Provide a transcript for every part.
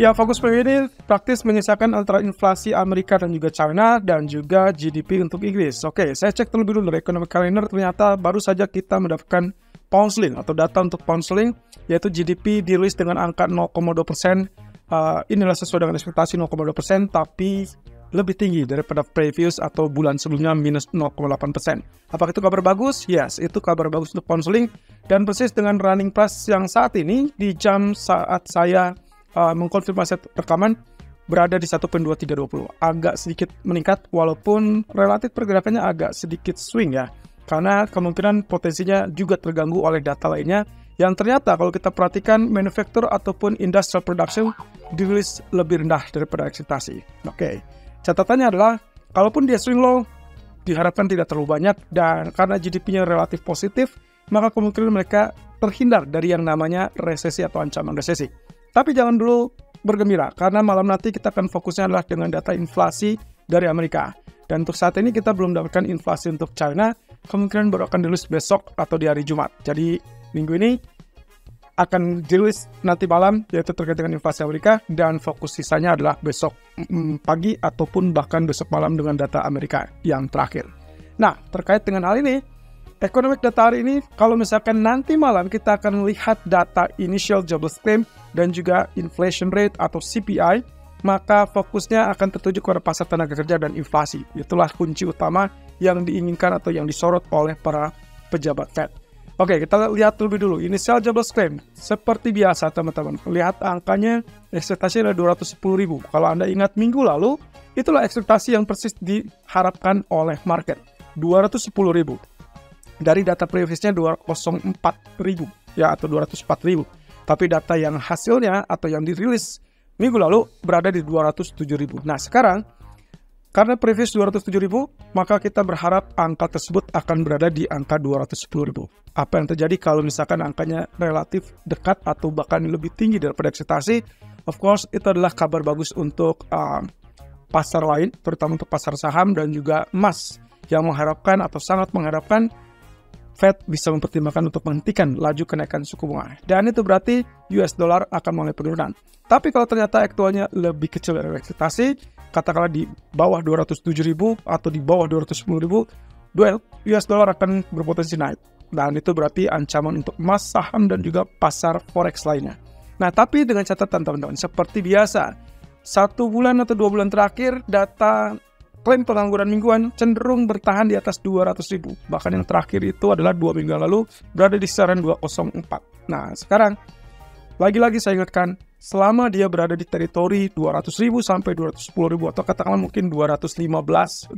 Ya, fokus minggu ini praktis menyisakan antara inflasi Amerika dan juga China dan juga GDP untuk Inggris. Oke, saya cek terlebih dulu dari Economic Calendar, ternyata baru saja kita mendapatkan pound sterling atau data untuk pound sterling, yaitu GDP dirilis dengan angka 0,2%. Inilah sesuai dengan ekspektasi 0,2%, tapi lebih tinggi daripada previous atau bulan sebelumnya minus 0,8%. Apakah itu kabar bagus? Yes, itu kabar bagus untuk pound sterling. Dan persis dengan running price yang saat ini, di jam saat saya mengkonfirmasi rekaman berada di 1.2320, agak sedikit meningkat walaupun relatif pergerakannya agak sedikit swing ya, karena kemungkinan potensinya juga terganggu oleh data lainnya yang ternyata kalau kita perhatikan manufacture ataupun industrial production dirilis lebih rendah daripada ekspektasi. Oke, catatannya adalah kalaupun dia swing low diharapkan tidak terlalu banyak, dan karena GDP-nya relatif positif maka kemungkinan mereka terhindar dari yang namanya resesi atau ancaman resesi. Tapi jangan dulu bergembira, karena malam nanti kita akan fokusnya adalah dengan data inflasi dari Amerika. Dan untuk saat ini kita belum mendapatkan inflasi untuk China, kemungkinan baru akan dirilis besok atau di hari Jumat. Jadi minggu ini akan dirilis nanti malam, yaitu terkait dengan inflasi Amerika, dan fokus sisanya adalah besok pagi ataupun bahkan besok malam dengan data Amerika yang terakhir. Nah, terkait dengan hal ini, economic data hari ini, kalau misalkan nanti malam kita akan melihat data initial jobless claim dan juga inflation rate atau CPI, maka fokusnya akan tertuju kepada pasar tenaga kerja dan inflasi. Itulah kunci utama yang diinginkan atau yang disorot oleh para pejabat Fed. Oke, kita lihat terlebih dulu initial jobless claim. Seperti biasa teman-teman, lihat angkanya ekspektasi adalah 210.000. Kalau Anda ingat minggu lalu, itulah ekspektasi yang persis diharapkan oleh market, 210.000. Dari data previous-nya 204.000 ya, atau 204.000. Tapi data yang hasilnya atau yang dirilis minggu lalu berada di 207.000. Nah, sekarang karena previous 207.000, maka kita berharap angka tersebut akan berada di angka 210.000. Apa yang terjadi kalau misalkan angkanya relatif dekat atau bahkan lebih tinggi daripada ekspektasi? Of course, itu adalah kabar bagus untuk pasar lain, terutama untuk pasar saham dan juga emas, yang mengharapkan atau sangat mengharapkan Fed bisa mempertimbangkan untuk menghentikan laju kenaikan suku bunga. Dan itu berarti US dollar akan mulai penurunan. Tapi kalau ternyata aktualnya lebih kecil dari ekspektasi, katakanlah di bawah 207.000 atau di bawah 210.000, US dollar akan berpotensi naik. Dan itu berarti ancaman untuk emas, saham, dan juga pasar forex lainnya. Nah, tapi dengan catatan teman-teman, seperti biasa, 1 bulan atau 2 bulan terakhir, data klaim pengangguran mingguan cenderung bertahan di atas 200.000. Bahkan yang terakhir itu adalah 2 minggu lalu berada di kisaran 204. Nah, sekarang lagi-lagi saya ingatkan, selama dia berada di teritori 200.000 sampai 210.000 atau katakanlah mungkin 215.000,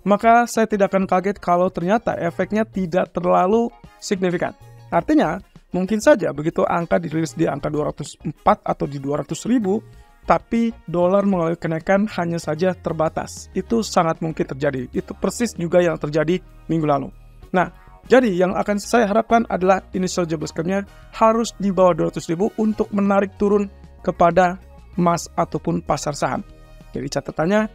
maka saya tidak akan kaget kalau ternyata efeknya tidak terlalu signifikan. Artinya, mungkin saja begitu angka dirilis di angka 204 atau di 200.000, tapi dolar mengalami kenaikan hanya saja terbatas. Itu sangat mungkin terjadi. Itu persis juga yang terjadi minggu lalu. Nah, jadi yang akan saya harapkan adalah initial jobless claim-nya harus di bawah 200.000 untuk menarik turun kepada emas ataupun pasar saham. Jadi catatannya,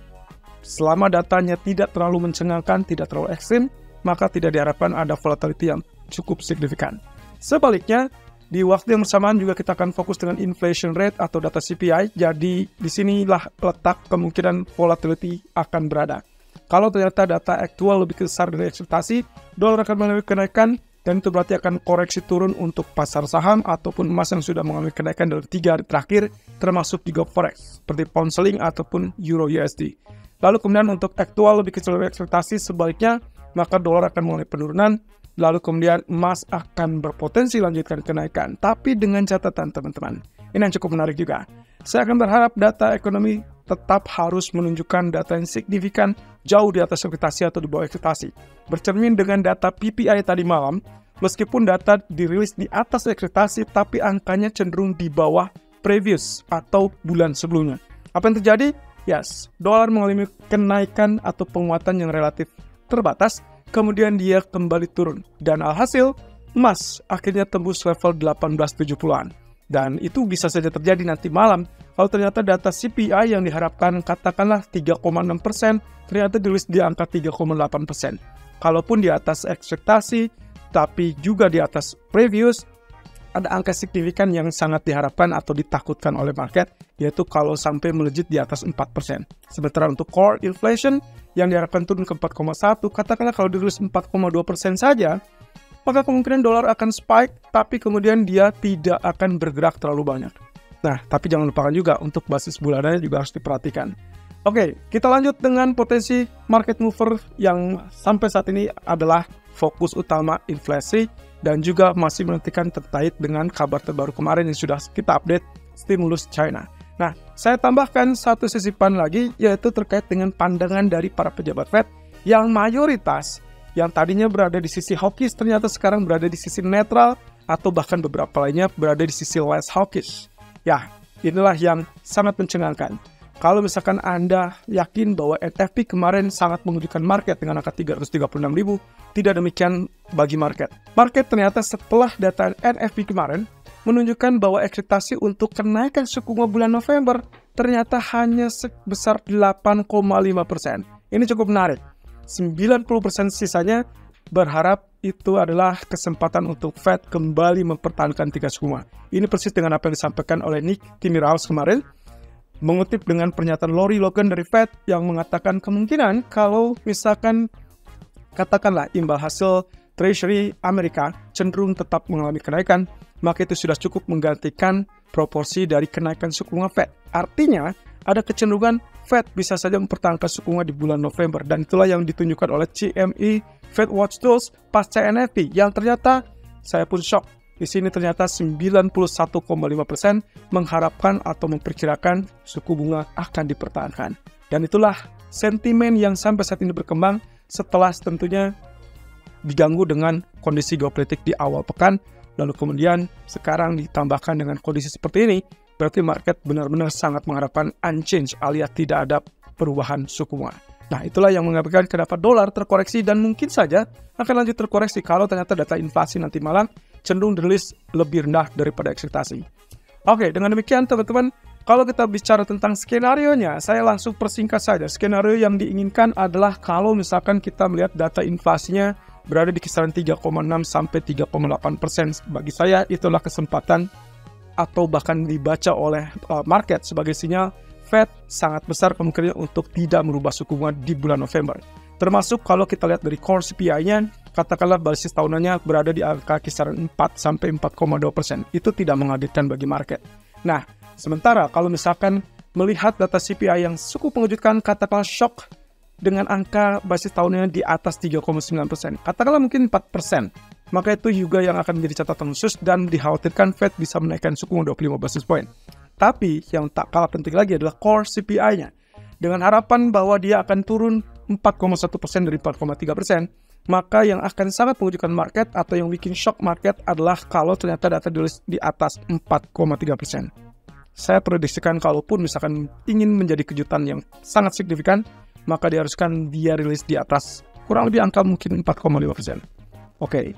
selama datanya tidak terlalu mencengangkan, tidak terlalu ekstrim, maka tidak diharapkan ada volatility yang cukup signifikan. Sebaliknya, di waktu yang bersamaan juga kita akan fokus dengan inflation rate atau data CPI. Jadi disinilah letak kemungkinan volatility akan berada. Kalau ternyata data aktual lebih besar dari ekspektasi, dolar akan mengalami kenaikan, dan itu berarti akan koreksi turun untuk pasar saham ataupun emas yang sudah mengalami kenaikan dalam 3 hari terakhir, termasuk juga forex seperti pound sterling ataupun euro USD. Lalu kemudian untuk aktual lebih kecil dari ekspektasi, sebaliknya maka dolar akan mengalami penurunan. Lalu kemudian emas akan berpotensi lanjutkan kenaikan. Tapi dengan catatan teman-teman, ini yang cukup menarik juga. Saya akan berharap data ekonomi tetap harus menunjukkan data yang signifikan jauh di atas ekspektasi atau di bawah ekspektasi. Bercermin dengan data PPI tadi malam, meskipun data dirilis di atas ekspektasi, tapi angkanya cenderung di bawah previous atau bulan sebelumnya. Apa yang terjadi? Yes, dolar mengalami kenaikan atau penguatan yang relatif terbatas, kemudian dia kembali turun. Dan alhasil, emas akhirnya tembus level 1870-an. Dan itu bisa saja terjadi nanti malam kalau ternyata data CPI yang diharapkan katakanlah 3,6%, ternyata dirilis di angka 3,8%. Kalaupun di atas ekspektasi, tapi juga di atas previous, ada angka signifikan yang sangat diharapkan atau ditakutkan oleh market, yaitu kalau sampai melejit di atas 4%. Sementara untuk core inflation yang diharapkan turun ke 4,1, katakanlah kalau dirilis 4,2% saja, maka kemungkinan dolar akan spike, tapi kemudian dia tidak akan bergerak terlalu banyak. Nah, tapi jangan lupakan juga untuk basis bulanannya juga harus diperhatikan. Oke, kita lanjut dengan potensi market mover yang sampai saat ini adalah fokus utama inflasi dan juga masih menantikan terkait dengan kabar terbaru kemarin yang sudah kita update, stimulus China. Nah, saya tambahkan satu sisipan lagi, yaitu terkait dengan pandangan dari para pejabat Fed yang mayoritas yang tadinya berada di sisi hawkish ternyata sekarang berada di sisi netral atau bahkan beberapa lainnya berada di sisi less hawkish. Ya, inilah yang sangat mencengangkan. Kalau misalkan Anda yakin bahwa NFP kemarin sangat mengejutkan market dengan angka 336.000, tidak demikian bagi market. Market ternyata setelah data NFP kemarin menunjukkan bahwa ekspektasi untuk kenaikan suku bunga bulan November ternyata hanya sebesar 8,5%. Ini cukup menarik. 90% sisanya berharap itu adalah kesempatan untuk Fed kembali mempertahankan tingkat suku bunga. Ini persis dengan apa yang disampaikan oleh Nick Timiraos kemarin, mengutip dengan pernyataan Lori Logan dari Fed yang mengatakan kemungkinan kalau misalkan katakanlah imbal hasil Treasury Amerika cenderung tetap mengalami kenaikan, maka itu sudah cukup menggantikan proporsi dari kenaikan suku bunga Fed. Artinya, ada kecenderungan Fed bisa saja mempertahankan suku bunga di bulan November, dan itulah yang ditunjukkan oleh CME Fed Watch Tools pasca NFP yang ternyata saya pun shock. Di sini ternyata 91,5% mengharapkan atau memperkirakan suku bunga akan dipertahankan. Dan itulah sentimen yang sampai saat ini berkembang setelah tentunya diganggu dengan kondisi geopolitik di awal pekan, lalu kemudian sekarang ditambahkan dengan kondisi seperti ini, berarti market benar-benar sangat mengharapkan unchanged alias tidak ada perubahan suku bunga. Nah, itulah yang mengakibatkan kenapa dolar terkoreksi dan mungkin saja akan lanjut terkoreksi kalau ternyata data inflasi nanti malam cenderung dirilis lebih rendah daripada ekspektasi. Oke, dengan demikian teman-teman, kalau kita bicara tentang skenario-nya, saya langsung persingkat saja. Skenario yang diinginkan adalah kalau misalkan kita melihat data inflasinya berada di kisaran 3,6 sampai 3,8%. Bagi saya itulah kesempatan atau bahkan dibaca oleh market sebagai sinyal Fed sangat besar kemungkinan untuk tidak merubah suku bunga di bulan November. Termasuk kalau kita lihat dari core CPI-nya, katakanlah basis tahunannya berada di angka kisaran 4 sampai 4,2%. Itu tidak mengagetkan bagi market. Nah, sementara kalau misalkan melihat data CPI yang cukup mengejutkan, katakanlah shock dengan angka basis tahunannya di atas 3,9%. Katakanlah mungkin 4%. Maka itu juga yang akan menjadi catatan khusus dan dikhawatirkan Fed bisa menaikkan suku bunga 25 basis point. Tapi yang tak kalah penting lagi adalah core CPI-nya. Dengan harapan bahwa dia akan turun 4,1% dari 4,3%, maka yang akan sangat mengejutkan market atau yang bikin shock market adalah kalau ternyata data dirilis di atas 4,3%. Saya prediksikan kalaupun misalkan ingin menjadi kejutan yang sangat signifikan, maka diharuskan dia rilis di atas kurang lebih angka mungkin 4,5%. Oke,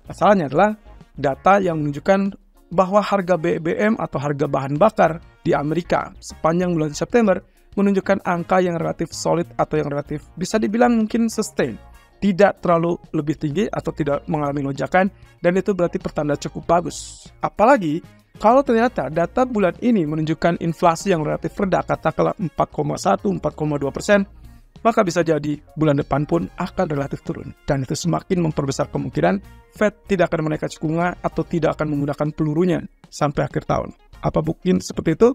masalahnya adalah data yang menunjukkan bahwa harga BBM atau harga bahan bakar di Amerika sepanjang bulan September menunjukkan angka yang relatif solid atau yang relatif bisa dibilang mungkin sustain. Tidak terlalu lebih tinggi atau tidak mengalami lonjakan, dan itu berarti pertanda cukup bagus. Apalagi kalau ternyata data bulan ini menunjukkan inflasi yang relatif rendah, katakanlah 4,1, 4,2%, maka bisa jadi bulan depan pun akan relatif turun. Dan itu semakin memperbesar kemungkinan Fed tidak akan menaikkan suku bunga atau tidak akan menggunakan pelurunya sampai akhir tahun. Apa mungkin seperti itu?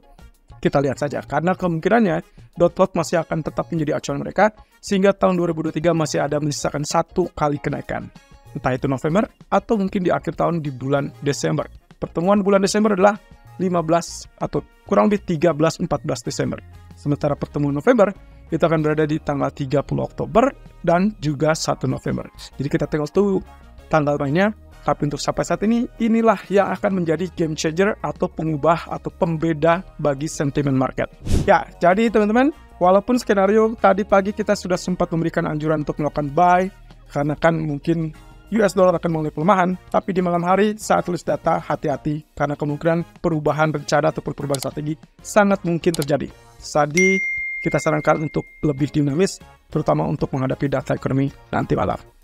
Kita lihat saja. Karena kemungkinannya dot plot masih akan tetap menjadi acuan mereka, sehingga tahun 2023 masih ada menyisakan satu kali kenaikan. Entah itu November atau mungkin di akhir tahun di bulan Desember. Pertemuan bulan Desember adalah 15 atau kurang lebih 13-14 Desember. Sementara pertemuan November itu akan berada di tanggal 30 Oktober dan juga 1 November. Jadi kita tengok tuh tanggal mainnya. Tapi untuk sampai saat ini, inilah yang akan menjadi game changer atau pengubah atau pembeda bagi sentimen market. Ya, jadi teman-teman, walaupun skenario tadi pagi kita sudah sempat memberikan anjuran untuk melakukan buy, karena kan mungkin US dollar akan mulai pelemahan, tapi di malam hari saat tulis data, hati-hati, karena kemungkinan perubahan rencana atau perubahan strategi sangat mungkin terjadi. Jadi, kita sarankan untuk lebih dinamis, terutama untuk menghadapi data ekonomi nanti malam.